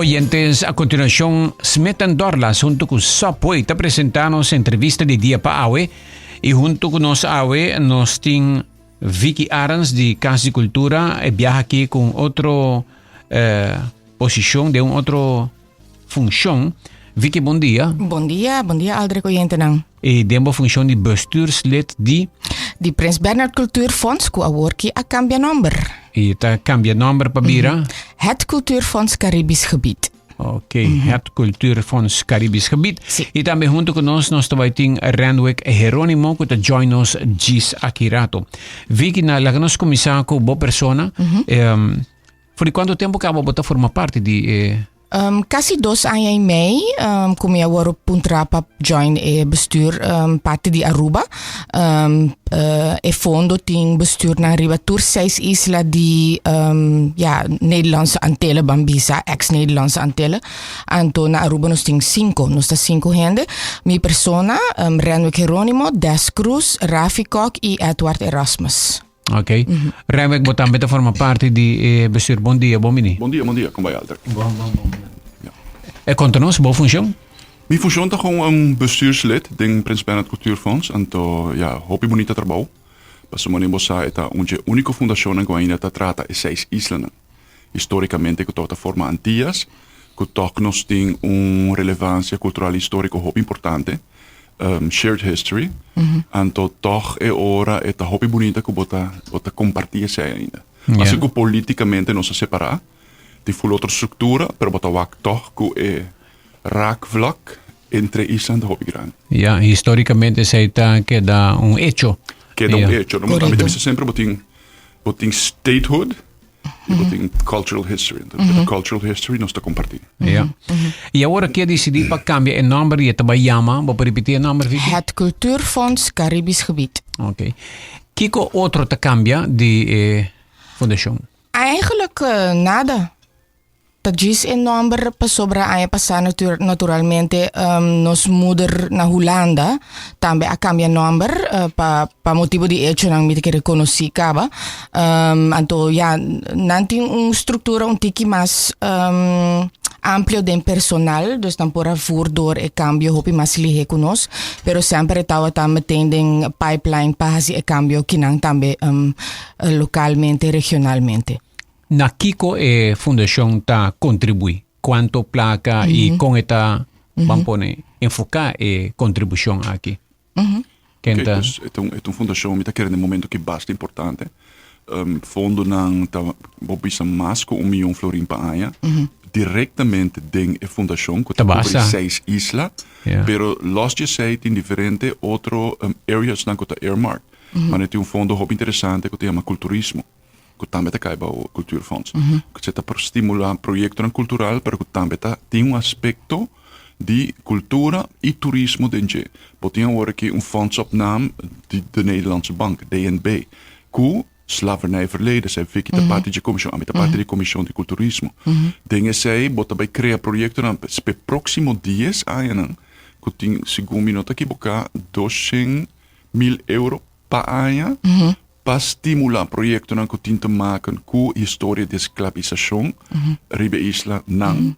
Oyentes, a continuación, Smith and Dorlas junto con Subway te presentamos entrevista de día para Awe y junto con nos Awe nos tiene Vicky Arens de Casa de Cultura y viaja aquí con otra posición de una otra función. Vicky, bom dia. Bom dia Aldrich oyente nang. E demo função de bestuurslid de Prins Bernhard Cultuurfonds ku aworki a cambia number. E tá cambia number para Bira? Het Cultuurfonds Caribisch Gebied. Ok, het Cultuurfonds Caribisch Gebied. Sí. E também junto conosco nós também Randwick Jerónimo que tá join nos Gis Akirato. Vicky, na lagnos começar com boa persona. Por quanto tempo que a boa forma parte de Kasi 2 anos e meio, kom je weer op Puntrapa join bestuur parte de Aruba. E fondo ting bestuur na Aruba tour 6 isla die Nederlandse Antillen, Bambisa, ex-Nederlandse Antillen. Anto na Aruba nos ting 5, nos ta 5 gente. Mi persona, Renwick Jerónimo, Des Cruz, Rafi Kok e Edward Erasmus. Ok. Randwick botam beta forma parte de bestuur. Bom dia, bom mini. Bom dia, como vai Aldrich? Bom. Ja. E conta-nos, boa função? Mijn functie is gewoon een bestuurslid in Prins Bernhard Cultuurfonds. En hobby bonita trabalho. Passo mani bossa é a única fundação que ainda trata de 6 islas. Historicamente, que toda forma Antillas, que toch nos tem relevância cultural e histórica hobby importante. Shared history. En toch é hora é a hobby bonita que bota compartilhar isso ainda. Assim que politicamente não se separar, tem full outra estrutura, pero bota wak toch que é raakvlak entre islas de hobby grande. Ja, historicamente se está que dá hecho. Que dá hecho. Não também tem sempre botin statehood. E cultural history. De cultural history nós está compartilhando. Ja. E agora que decidir para cambiar o nome e também chama, vou repetir o nome, Vicky? Het Cultuurfonds Caribisch Gebied. Ok. Kiko outro te cambia de fundação? Eigenlijk nada. Dat is een nummer pa sobra ay pasa naturalmente nos moeder na Holanda tambe a cambia number pa motivo di hecho nang mite que reconocí kaba anto ya nanti estructura tiki mas amplio de personal, dus dan por voordor e cambio hopi mas lihe kunos, pero sempre tawa tam meteen pipeline pa hasi e cambio kinang tambe localmente, regionalmente. Na Kiko fundação está contribui quanto placa e com esta vamos poner enfocar contribuição aqui. É uma fundação que quer no momento que bastante importante. Fundo não tá bobisa mais com 1 milhão florin pa ano. Diretamente den a fundação que tá cobre 6 islas, pero los que sei tem diferente outro areas na que tá earmarked. Mas tem fundo hobby interessante que chama culturismo. Que também está caiba o Cultuurfonds. Que se está para estimular projetos cultural, pero que também tem aspecto de cultura e turismo dentro. Porque agora aqui fondsopname de Nederlandse Bank, DNB, que slavernij verleden zijn Vicky de parte de comissão, a parte de comissão de culturismo. Dingen zij, bota bij crea projetos per próximo 10 anos, que tem segundo minuto aqui boca 200.000 euro per ano. Para estimular projetos que têm te maken com a história de escravização ribe isla não.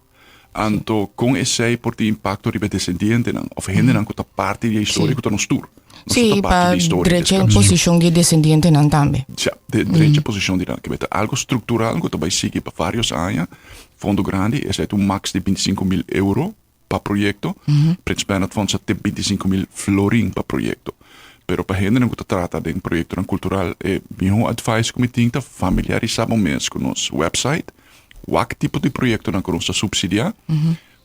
Anto com esse por ter impacto ribe descendente não. Of hinder não com a parte da história que está no tour. Sim, para direita posição de descendente não também. Sim, de direita posição de não. Que é algo estrutural que vai seguir para vários anos. Fundo grande, esse é max de 25.000 euro para projeto. Prins Bernhard Fonds tem 25.000 florin para projeto. Pero para gente que trata de projeto cultural, meu advice como tinta familiarizar mesmo com nosso website, qual tipo de projeto que nós subsidiar,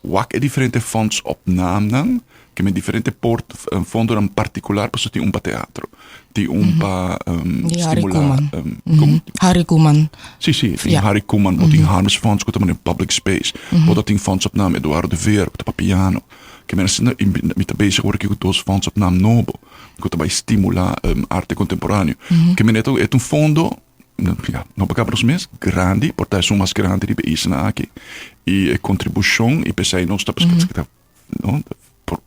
qual é diferente fonds opname, que é diferente fundo em particular para ter para teatro, tem para estimular. Harry Koeman. Sim, Harry Koeman, tem Harms Fonds que também public space, tem fonds opname Eduardo de Ver, para piano. Que mensen met bezig worden met doos fonds op naam Nobel. Que vai estimular arte contemporâneo. Que men é fundo, não acabamos mesmo, grande, porque é mais grande de país na aqui. E a contribuição, e pensei nós está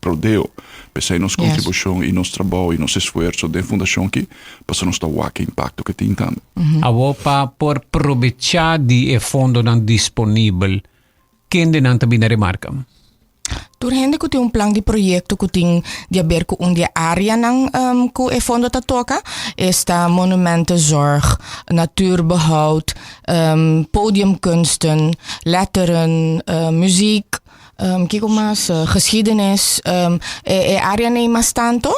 prodeo, pensei nos contribuição e nos trabalho e nos esforço da fundação que para nós está o impacto que tem também. A por aproveitar de fundo não disponível kende nang tabi na remarka? Turhende ko yung plan di proyekto ko ting diaber ko undia area ng ko e fondo tatoka esta monumentenzorg, natuurbehoud, podiumkunsten, letteren, muziek. Kiko mas geschiedenis area nem mas tanto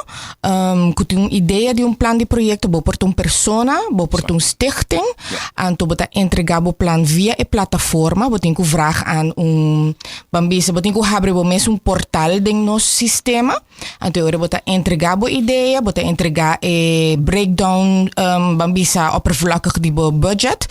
kutung ideia de plan de proyecto bo por tung persona bo por tung stichting anto bota entregabo plan via plataforma botin ku vraag aan bambisa botin ku habre bo mes portal ding nos sistema anto ore bota entregabo ideia bota entrega breakdown bambisa oppervlakkig di bo budget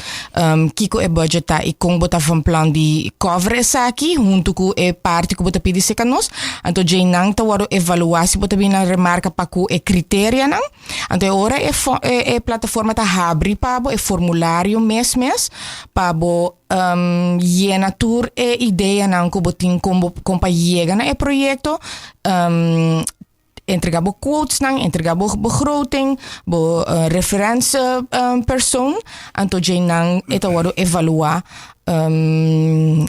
kiko budget ta ikong bota van plan di cover esaki junto ku parte que bota pedi se canos anto jay nang tawaro evaluasi bota bina remarca paku criteria nang anto ora plataforma ta habri pabo formulário mes pabo yenatur ideia nang ko botin kompa yega na proyecto entregabo quotes nang entregabo begroting bo referentie persoon anto jay nang etawaro evalua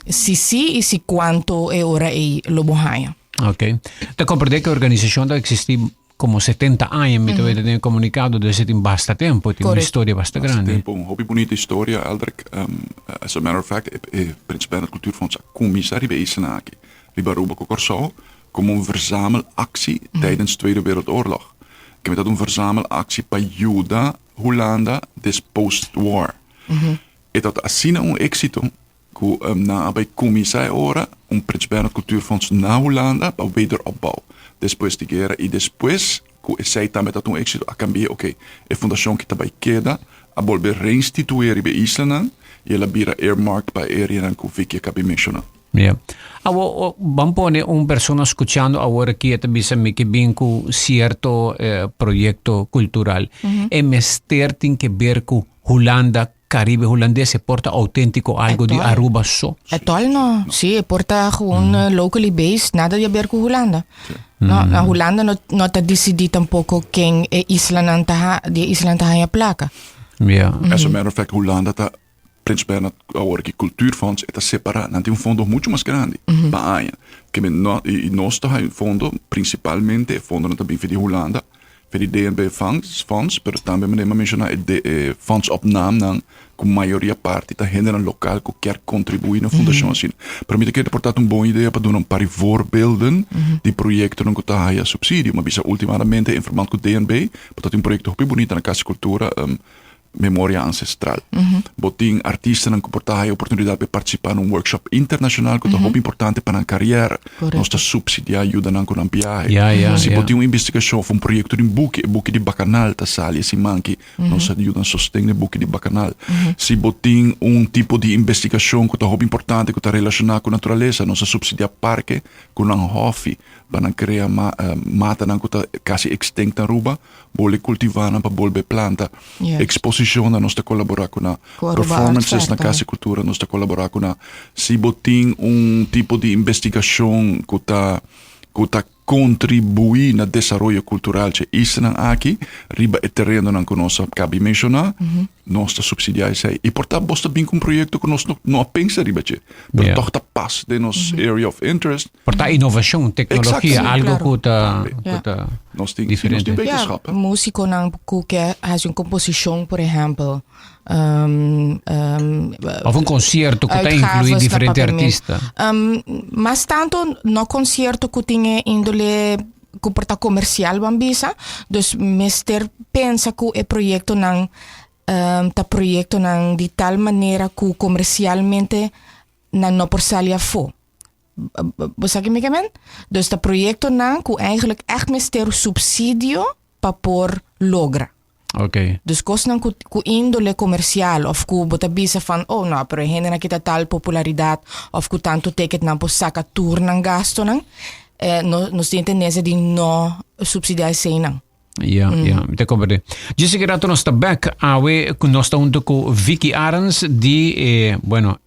si quanto e ora lobohaya. Ok. Te comprende que a organización da existe como 70 años, me te tenho comunicado, dus het in basta tempo, het in una storia basta grande. Tempo, een hobby bonita historia, Aldrich. As a matter of fact, principal het Cultuurfonds commissari bij Isenaki, riba Ruba Corso, como een verzamelactie tijdens Tweede Wereldoorlog. Ik heb dat een verzamelactie bij Juda, Hollanda, des post-war. E dat assina un éxito ku na bij commissai ora principal het Cultuurfonds na Hollanda para wederopbouw. Después de guerra y después ku sei também dat un éxito a cambiar, okay. E fundação que também queda a volver reinstituir bij Island e ela bira earmark para area ku Vicky acabei mencionar. Yeah. Vamos poner persona escuchando ahora que también que bien con cierto proyecto cultural. E mester tem que ver con Holanda, Caribe holandese porta auténtico algo de Aruba so. Etol no, sí, porta gewoon locally based, nada de ver con Holanda. No, na Holanda no ta decidi tampoco quem Island haya placa. Yeah. As a matter of fact, Holanda ta principalmente agora que Cultuurfonds está separado, não tem fundo muito mais grande. Bahia, que nós tá fundo principalmente fundo também de Holanda. Voor die DNB funds, maar também me mencionar fondsopname com maioria parte tá rendendo local que quer contribuir na fundação assim. Para mim que é portanto uma boa ideia para dar um par de voorbeelden de projetos não que tá aí subsídio, mas bisa ultimamente informando com o DNB, portanto projeto muito bonito na Casa Cultura Memória Ancestral. Botin artistas não comportar a oportunidade de participar num workshop internacional que é muito importante para a carreira. Nós tá subsidiar ajuda não com a viagem. Se botin uma investigação um projeto de book de bacanal tá sali esse manque, nós ajuda a sustentar book de bacanal. Se botin tipo de investigação que é muito importante que tá relacionado com a natureza, nós subsidiar parque com um hobby para criar mata não que tá quase extinta Aruba, bole cultivar para bolbe planta. Exposição nós está colaborar com a performances na Casa Cultura, nós está colaborar com a se botin tipo de investigação que tá contribuir na desenvolvimento cultural que isso não aqui riba é terreno não que nós cabe mencionar nós está subsidiar isso e portanto basta bem com projeto que nós não pensa riba che mas toch tá pass de nos area of interest portanto inovação tecnologia algo que tá nós tem diferente wetenschap músico não que faz uma composição por exemplo of een concerto que está incluindo diferentes artistas. Mas tanto no concerto que tinha índole comporta comercial bambisa, dus mester pensa que o projeto não projeto não de tal maneira que comercialmente não por salia fo. Você que me quer? Dus dat projeto não que eigenlijk echt mester subsídio para por logra. Okay. Dus kost ku índole comercial of ku botabisa van no pero hindi na kita tal popularidad of ku tanto ticket na po saka tour ng gasto nang nos tendenza di no subsidiar sei nang. Ja, te comprende. Jessica rato nos está back awe nos está junto con Vicky Arens di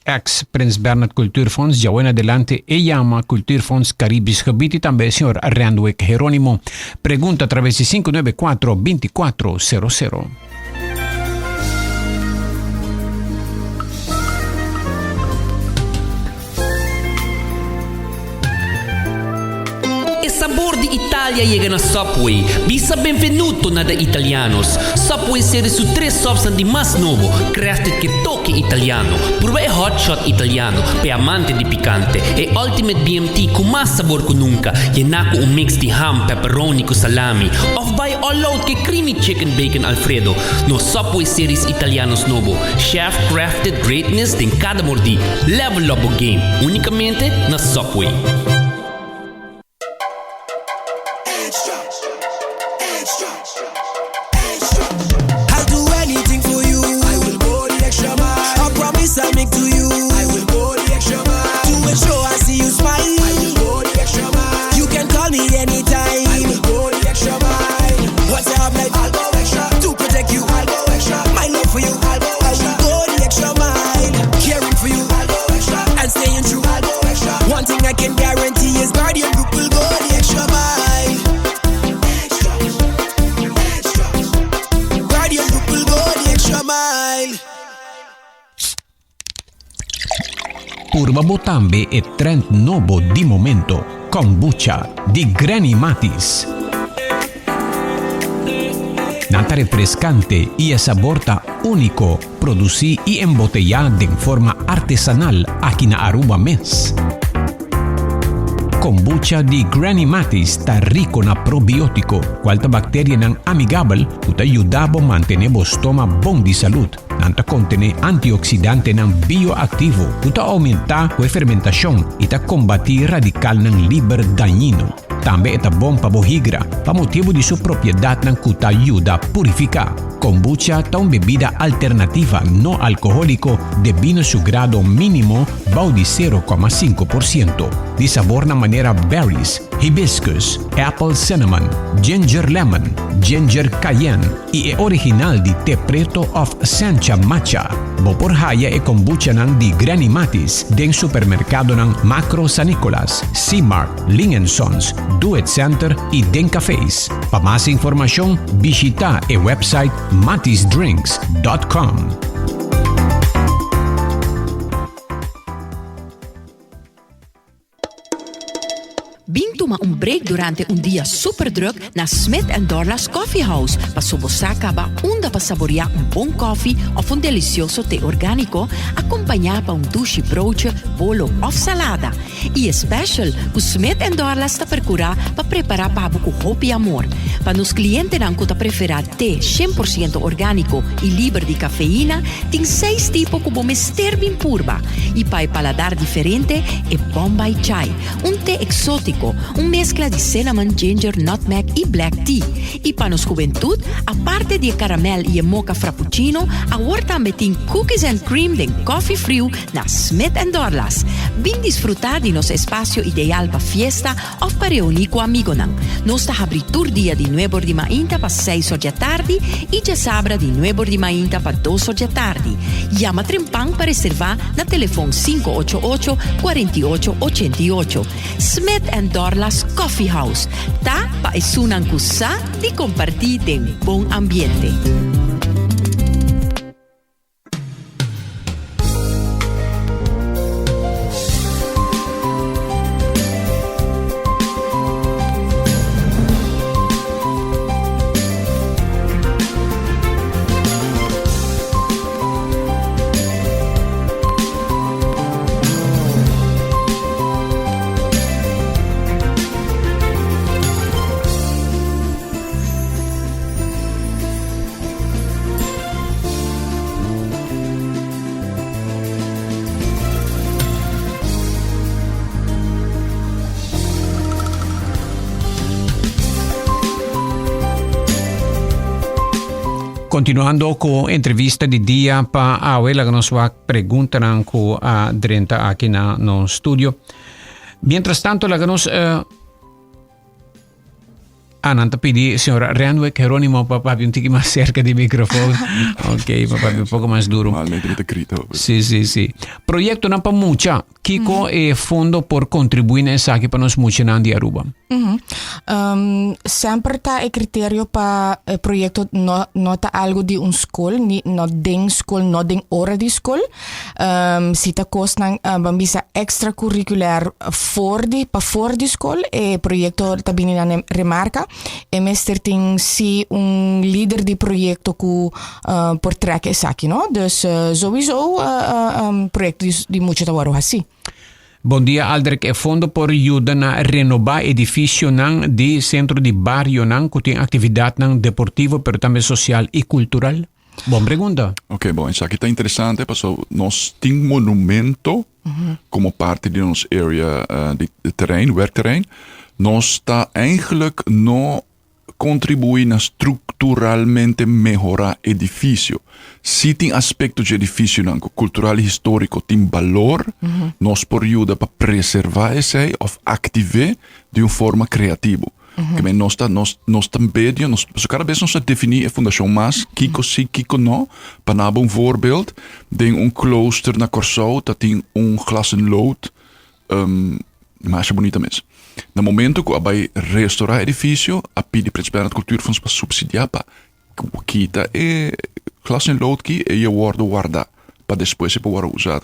ex Prins Bernhard Cultuurfonds ya en adelante e llama Cultuurfonds Caribis Gebied y también señor Randwick Jerónimo. Pregunta a través de 594-2400. Italia llega na Subway. Bisa benvenuto na da Italianos. Subway serie su 3 sops di mas novo, crafted che toque italiano. Purba e hot shot italiano, pe amante di picante. E ultimate BMT con mas sabor ko nunca. Yenako un mix di ham, pepperoni con salami. Of by all out che creamy chicken bacon Alfredo. No Subway series italianos novo. Chef crafted greatness din cada mordi. Level up o game. Unicamente na Subway. I'll do anything for you. I will go the extra mile. I promise I'll make to you. I will go the extra mile. To ensure I see you smile. I will go the extra mile. You can call me anytime. I will go the extra mile. What's up, life? I'll go extra. To protect you, I'll go extra. My love for you, I'll go extra. I will go the extra mile. Caring for you, I'll go extra. And staying true, I'll go extra. One thing I can guarantee is Guardian Group will go the extra mile. Purba Botambe e trend novo di momento, kombucha di Granny Matis. Nata refrescante y saborta único, producí y embotellada en forma artesanal aquí na Aruba Mes. Kombucha di Granny Matis está rico na probiótico, cualta bacteria nan amigable, uta ayudabo mantener o stoma bon di salud. Nanta contiene antioxidante nan bioactivo, uta aumenta a fermentación y ta combatir radical nan liber dañino. También está bon pa bohigra, pa motivo de su propiedad nan kuta ayuda a purificar. Kombucha está una bebida alternativa no alcohólico de vino su grado mínimo baudi 0,5%. De sabor na manera berries, hibiscus, apple cinnamon, ginger lemon, ginger cayenne y es original de té preto of Sancha Matcha. Boporhaya e kombucha ng di Granny Matis den supermercado ng Macro San Nicolas, C-Mart, Ling & Sons, Do It Center y Den Cafés. Para más información, visita el website matisdrinks.com. Bintuma un break durante un dia super druk na Smith & Dorla's Coffee House pa subosaka ba unda pa saborear un bon coffee of un delicioso té orgánico acompanhado pa un sushi broodje, bolo of salada. E special, ku Smith & Dorla's ta percura pa preparar pa buku hope e amor. Pa nos clientes nan ku ta preferar té 100% orgánico e libre de cafeína, ting 6 tipo kubo mister bin purba. E pa paladar diferente e Bombay Chai, un té exótico, un mezcla de cinnamon, ginger, nutmeg y black tea. Y para nos juventud, aparte de caramel y mocha frappuccino, ahora también tiene cookies and cream de coffee frío na Smith & Dorla's. Vin disfrutar de nuestro espacio ideal para fiesta o para reunir con amigos. Nos está abritur día de 9 de mañana para 6 de tarde y ya sabra de 9 de mañana para 2 de tarde. Llama Trempang para reservar na teléfono 588-4888. Smith & Dorla's Coffee House. Ta pa isunan kusa di compartir en buen ambiente. Continuando con entrevista de día pa abuela que nos va a preguntar ko Drenta aquí na no studio. Mientras tanto la que nos nanta pidi señora Renwick Jerónimo papá un tiki más cerca del micrófono. Ok, papá un poco más duro. Malmente grito. Sí. Proyecto na pa mucha. Kiko e fondo por contribuir nessa aqui para nós funcionar de Aruba. Sempre tá criterio para projeto não tá algo de school, não den school, não den hora de school. Se tá costa bambisa extracurricular for de school e projeto tá bem na remarca. E meester tem si líder de projeto que por track essa aqui, não? Dus sowieso projeto de muito trabalho assim. Bom dia, Aldrich. É fundo por ajuda na renovar edifício de centro de barrio que tem atividade deportiva, pero também social e cultural? Boa pergunta. Ok, bom, isso aqui está interessante, porque nós temos monumento como parte de nossa área de terreno, werkterrein. Nós está eigenlijk não contribui na estruturalmente melhorar edifício. Se tem aspecto de edifício cultural e histórico tem valor, nós por ajuda para preservar esse ou ativar de uma forma criativa. Que nós também, cada vez nós definir a fundação mais, Kiko sim, Kiko não, para dar um voorbeeld, tem klooster na Corsou, dat tem glasenlood, mas é bonita mesmo. No momento que vai restaurar edifício, a pedir para a cultura para subsidiar para quita e glasenlood que e o guarda para depois se poder usar,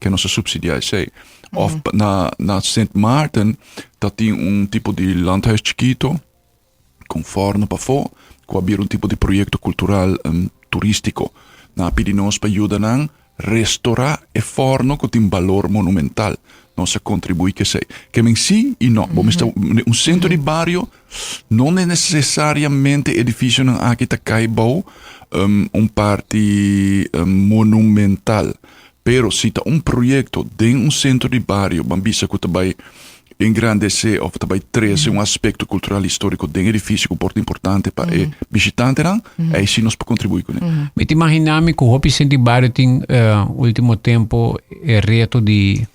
que não se subsidiar sei. Of na St. Maarten, dat tem tipo de landhuis chiquito, com forno para fora, que havia tipo de projeto cultural turístico. Na pedimos para ajudar a restaurar e forno que tem valor monumental. Não se contribui que sei. Que men sim e não. Centro de barrio não é necessariamente edifício aqui tá caibou parte monumental. Pero se está projeto de centro de barrio, bambisa que vai engrandecer ou vai trazer aspecto cultural e histórico de edifício que é importante para o visitante, aí sim nós podemos contribuir com ele. Me imaginamos que o centro de barrio tem último tempo reto de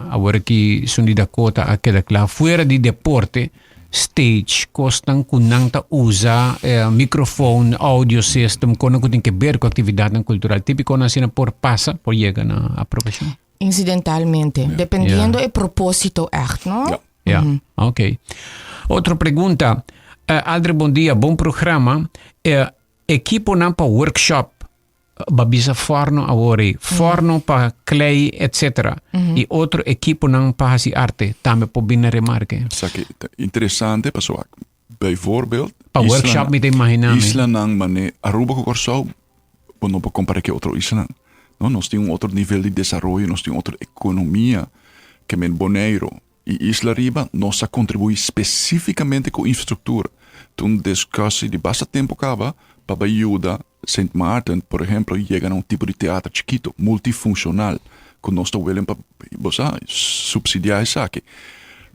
agora que são de Dakota aquela lá fora de deporte stage costam que não usa microfone audio system quando tem que ver com atividade cultural típico na cena por passa por chegar na aprovação incidentalmente dependendo do propósito echt, não? Ok. Outra pergunta, Aldre, bom dia, bom programa. Equipo não para workshop babisa forno forno para clay, etc. E outro equipo não para fazer arte, também por bem remarque. Interessante, pessoal. Bijvoorbeeld, para workshop me te imaginar. Isla nang mane Aruba com Corsou, não para comparar com outro isla. Não, nós temos outro nível de desenvolvimento, nós temos outra economia que men Bonaire e Isla Riba, nós contribui especificamente com infraestrutura. Então, discussão de bastante tempo acaba para ajudar St. Maarten, por exemplo, chega a tipo de teatro chiquito, multifuncional, que nós estamos willen para subsidiar isso aqui.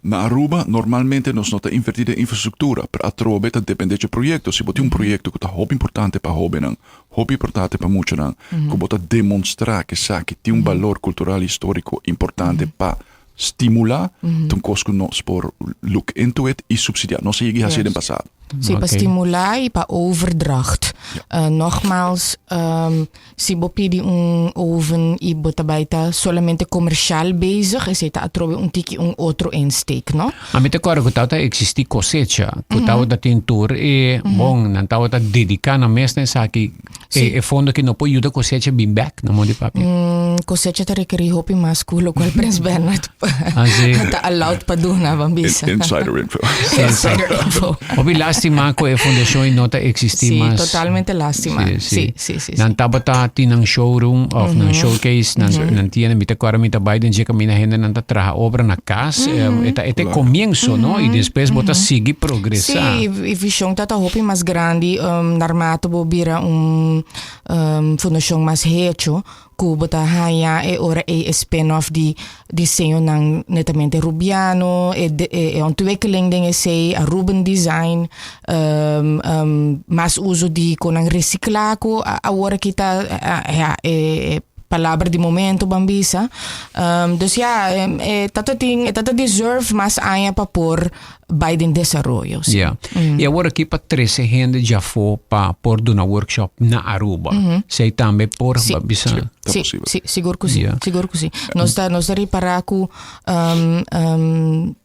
Na Aruba, normalmente nós não estamos invertidos em infraestrutura, para atrobe depende de projeto. Se você tem projeto que é muito importante para hobby, muito importante para muitos, que você demonstrar que isso aqui tem valor cultural e histórico importante para estimular, então nós por look into it e subsidiar. Nós chegamos a ser no passado. Sim, para estimular e para overdracht. Nogmaals, se você pedir oven e botar baita somente comercial bezig, is het atrobe tiki outro insteek, não? A mim te acordo que tava existir cosecha, que tava tem tour e bom, não tava dedicar na mesma nessa aqui. E fundo que não pode ajudar cosecha bem back na mão de papi. Cosecha te requer hopi mas kulo qual Prince Bernard. Tá allowed para doen na bambisa. Insider info. Insider info. Obi lástima que a fundação não está existir mas. Sim, totalmente lástima. Sim. Não tava tinang showroom of nang showcase não tinha me te acordo me te Biden já caminha ainda não tá trabalhar obra na casa. Este comienzo, não? E depois bota seguir progressar. Sim, e visão tá hopi mais grande, narmato bobira fundação mais hecho. Bota haya e ora e spin-off di desenho ng netamente Rubiano e ontwikkeling dingen sei a Ruben design mas uso di konang reciclaco a ora kita palavra de momento bambisa dus ja tata deserve mas aya pa por bij den desarrollo. Sí. Yeah. E agora aqui para 13 gente já foi para por uma workshop na Aruba. Sei também por Sim. bisa. Sim, seguro que sim. Yeah. Seguro que sim. Nós está reparar que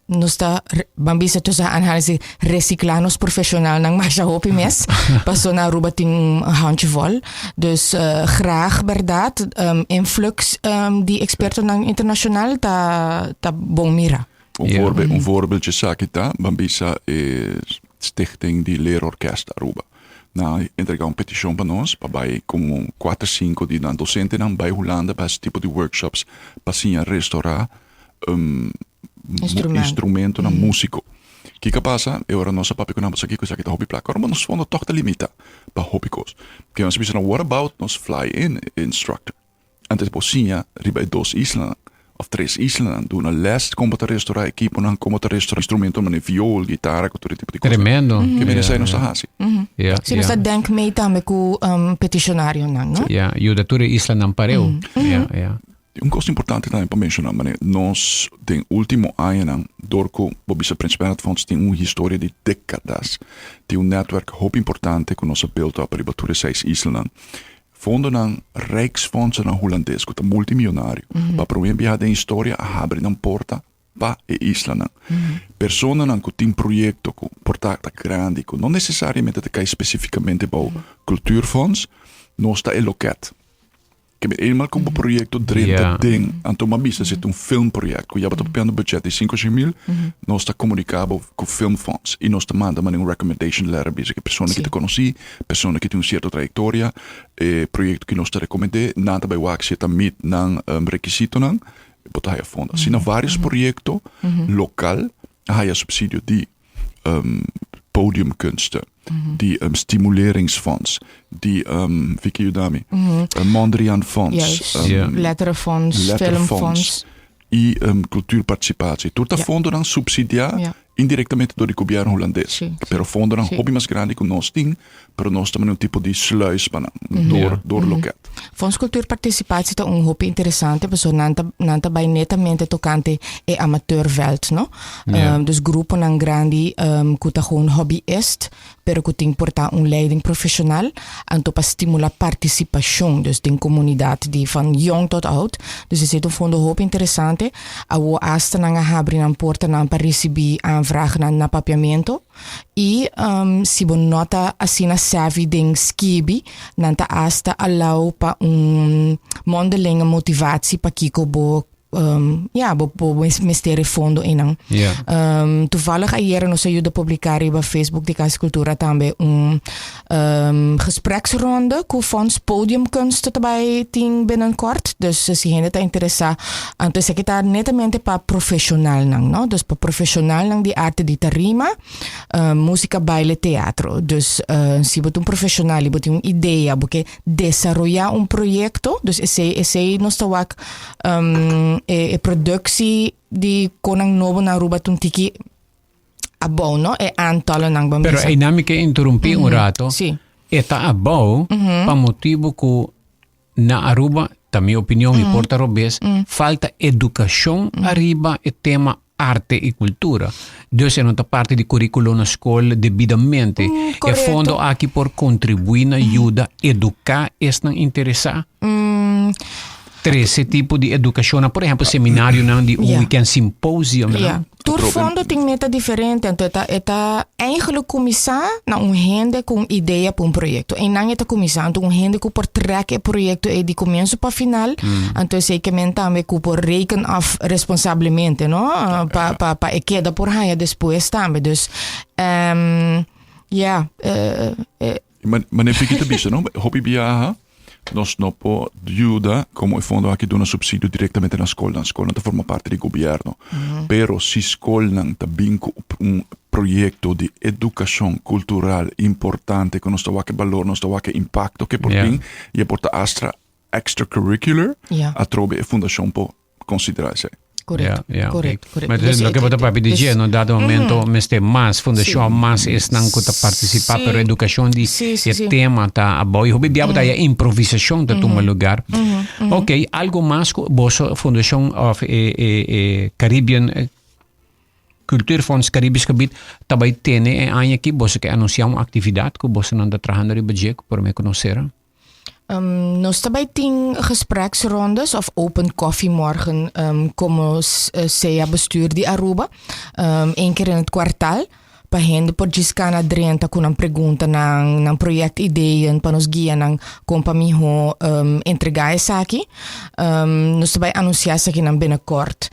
nós está bambisa tussen aanhalingstekens reciclanos professional nang masha hopi mes paso na Aruba ting handje vol. Dus graag verdad influx die experten nang internationaal ta bom mira. Een voorbeeldje Sakita, Bambisa is stichting die leerorkest Aruba. Nou, entregar een petition para nós, para como 4-5 die dan docenten dan bij Holanda, para esse tipo de workshops, para restaurar instrumento na músico. O que passa? Eu era nossa papi com aqui coisa que tá hobby placa. Agora nós vamos toch te limita para hobbykos. Que nós pensamos, what about nós fly in instructor? Antes posinha riba 2 islas of 3 islas doen een les como te restaurar equipo, não como te restaurar instrumento, maar viool, guitarra, todo tipo de coisa. Tremendo. Que bem sai nossa hasi. Sim, nós denk mee também com peticionário nang, no? Ja, ajuda toda isla não pareu. Ja. Um coisa importante também para mencionar, mas nós tem último ano dorco Bobisa Principalmente Fonds tem história de décadas, tem netwerk hoop importante com nossa build up para toda 6 islas. Fondo ng Rijksfonds ng Holandes, que é multimilionário, para promover a história a abrir uma porta para a isla. Pessoas que têm projeto com porta grande, que não necessariamente cai especificamente para o Cultuurfonds, não está eloquet. Que eenmaal com o projeto dentro ding, então uma vez é filmprojeto, que já está no budget de 5 mil, nós está comunicável com o Filmfonds e nós está mandando uma recommendation letter, que pessoa que te conheci, pessoa que tem certa trajetória, projeto que nós está recomendando, nada vai wax está mit ng requisito ng botar a fundo. Assim, vários projetos local, há subsídio de podiumkunsten, die stimuleringsfonds, die Vicky Udami, Mondrian Fonds, letterenfonds, filmfonds e cultuurparticipatie. Tudo a fundo dan subsidiar indiretamente door de governo holandês. Pero fundo dan hobby mais grande que nós tem, pero nós também tipo de sluis para door loket. Fonds cultuurparticipatie is een hobby interessante, perso nanta bij netamente tocante e amateurveld, no? Dus groepen aan grandi kuta gewoon hobbyist, pero kuta importa een leiding professional, en to pa stimula participação, dus de comunidade die van jong tot oud. Dus is een fondo hobby interessante. Awo asta nanga habri nan porta nan pa recebi aanvragen na napapiamento. E si bon nota asina savi ding skibi nanta asta allow pa mondelinge motivatie pa kiko bo bo mysterie fondo inang. Toevallig ayer nos ajuda publicari ba Facebook de Casa Cultura também gespreksronde com fonds podiumkunsten erbij ting binnenkort. Dus si gente ta interessa, antes que tá netamente pa profissional nang, no? Dus pa profissional nang di arte di tarima, música, baile, teatro. Dus si bot profissional, bot ideia, porque desarrollar proyecto, dus esse nos tawak productie die konang nobo na Aruba tiki abou, no? E aantallen ng bambisa. Pero ay namin kayo interrumpi un rato. Sí. Eta abou, pa motivo ko na Aruba, ta mi opinião, importa robes, falta educação arriba e tema arte e cultura. Dus é nota parte de currículo na escola devidamente. E fondo aqui por contribuir na ajuda educar esse não interessar. Esse tipo de educação, por exemplo, seminário não de weekend symposium. Tur fondo tem neta diferente, então eta eigenlijk commissar na gente com ideia para projeto. E não eta commissar, então gente que por track o projeto e de começo para final, então sei que também que por reken af responsavelmente, no? Pa e queda por haya depois também. Dus Maar nem fica bicho, não? Hobby viaja. Nós não podemos ajudar, como o fundo aqui dá subsídio diretamente na escola. A escola não forma parte do governo. Pero se a escola não tem projeto de educação cultural importante, que nós temos valor, nós temos impacto, que por fim, e porta extracurricular, a trobe a fundação pode considerar isso. Correto. Mas dus, lo que você pode dizer, no dado momento, mais fundação, mais não que participar, pero educação de tema tá boa. Eu bebia da improvisação de tomar lugar. Ok, algo mais que você fundação of Caribbean Cultuurfonds Caribisch Gebied tabay tene e anya ki bosse ke anunciar uma atividade que bosse nanda trabajando de budget por me conocer. Nós também tem gespreksrondes of open coffee morgen como SEA bestuur di Aruba. 1 keer in het kwartaal. Pa gente por giscana drenta com uma pergunta ng proyecto ideeën pa nos guia ng compamiho entregar essa aqui. Nós também anunciar essa aqui ng binnenkort.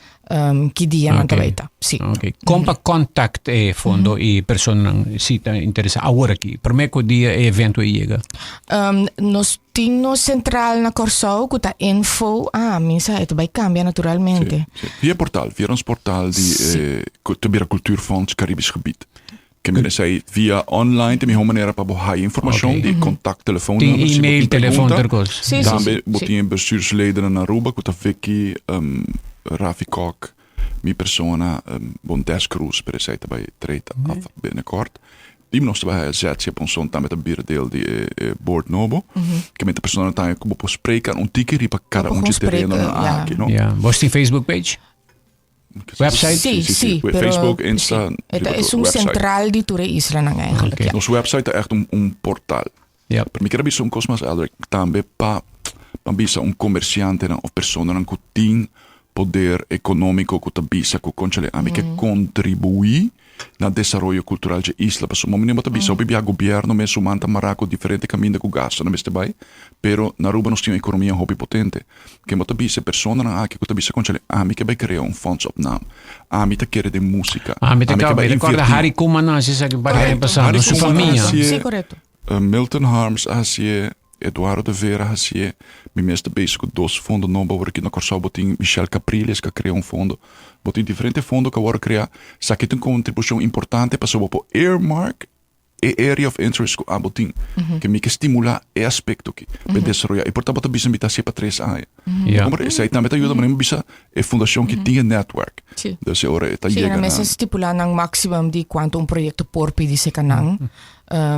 Que dia não também tá. Sim. Okay. Compa contact e fondo e persona si ta interessa agora aqui. Per me que dia e evento chega. Nós temos central na Corsau que tá info. Minsa itu vai cambiar naturalmente. Sì. Via ons portaal die Cultuurfonds Caribisch Gebied. Kunnen zij via online te mijn manier op haar informatie, die contact, telefoonnummer, die e-mail, telefoon, terkos. Dan moet je bestuursleden naar Aruba, kuta Vicky, Rafi Kok, mijn persona, Bondes Cruz, per se bij treden af binnenkort. Die nog bij zetje op ons zondag met een bierdeel die boord nobo. Ik met de persoon dat je op spreken, een tiki ripa cara un terreno na no. Ja, was die Facebook page? Website? Sí, Facebook, Insta. Es un central di Ture Isla nang eigenlijk. Okay. Ons website is echt een portaal. Ja. Per mi kera bisa cosmas Eldrick tambe pa bisa comerciante of persona que tem poder econômico que bisa que conchale que contribui na desarrollo cultural de isla. Paso momento mata bisa o governo mesmo manta maraco diferente caminho que gasta na meste bai, pero na Aruba nós temos economia hobby potente. Que mata bisa persona na que bisa conchale que vai criar fonds opname. Te quer de música. Te vai recorda Harry Kumana, se sabe para passar sua família. Sim, correto. Milton Harms assim, Eduardo de Vera assim, me mesmo bezig com 2 fondos novos, porque na Corsau botin Michel Capriles que criou fundo, botin diferente fundo que agora criar, sabe que tem contribuição importante para sobre o earmark e area of interest que abotin, que me que estimula e aspecto que para desenvolver e portanto botar bisa invitação para 3 anos. Como isso aí também ajuda mas bisa é fundação que tem network. Dus ora está chegando. Sim, mas estipular ng maximum di quanto un proyecto por pidi se kanang.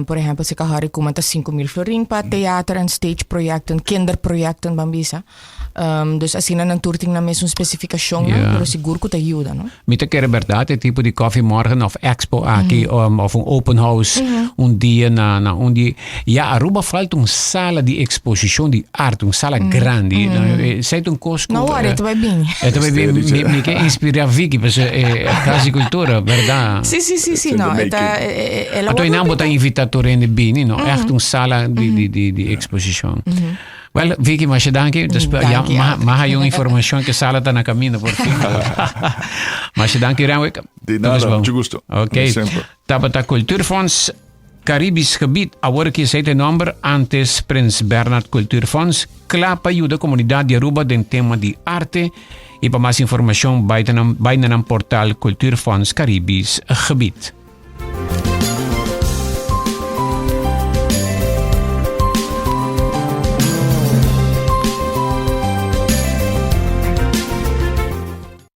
Por exemplo, se kahari kumanta 5,000 florin pa theater en stage projecten, kinderprojecten bambisa. Dus assim na toerting na mesmo specificação, pero seguro que te ajuda, no? Mita que é verdade, tipo de coffee morgen of expo aqui, of um open house, dia na onde Aruba falta sala de exposição de arte, sala grande. Sei um cosco. Não, tu vai bem. Tu vai bem, me que inspira Vicky, porque é casa cultura, verdade? Sim, não. Ela vai não botar invitatori in de bini, no? Echt sala de exposição. Well, Vicky, mas danke. Maar yung informação que sala tá na caminho por fim. Mas danke, Renwick. De nada, muito gosto. Ok. Tabata Cultuurfonds Caribisch Gebied, agora que sei o nome, antes Prins Bernhard Cultuurfonds, clapa ajuda a comunidade de Aruba em tema de arte e para mais informação, vai no portal Cultuurfonds Caribisch Gebied.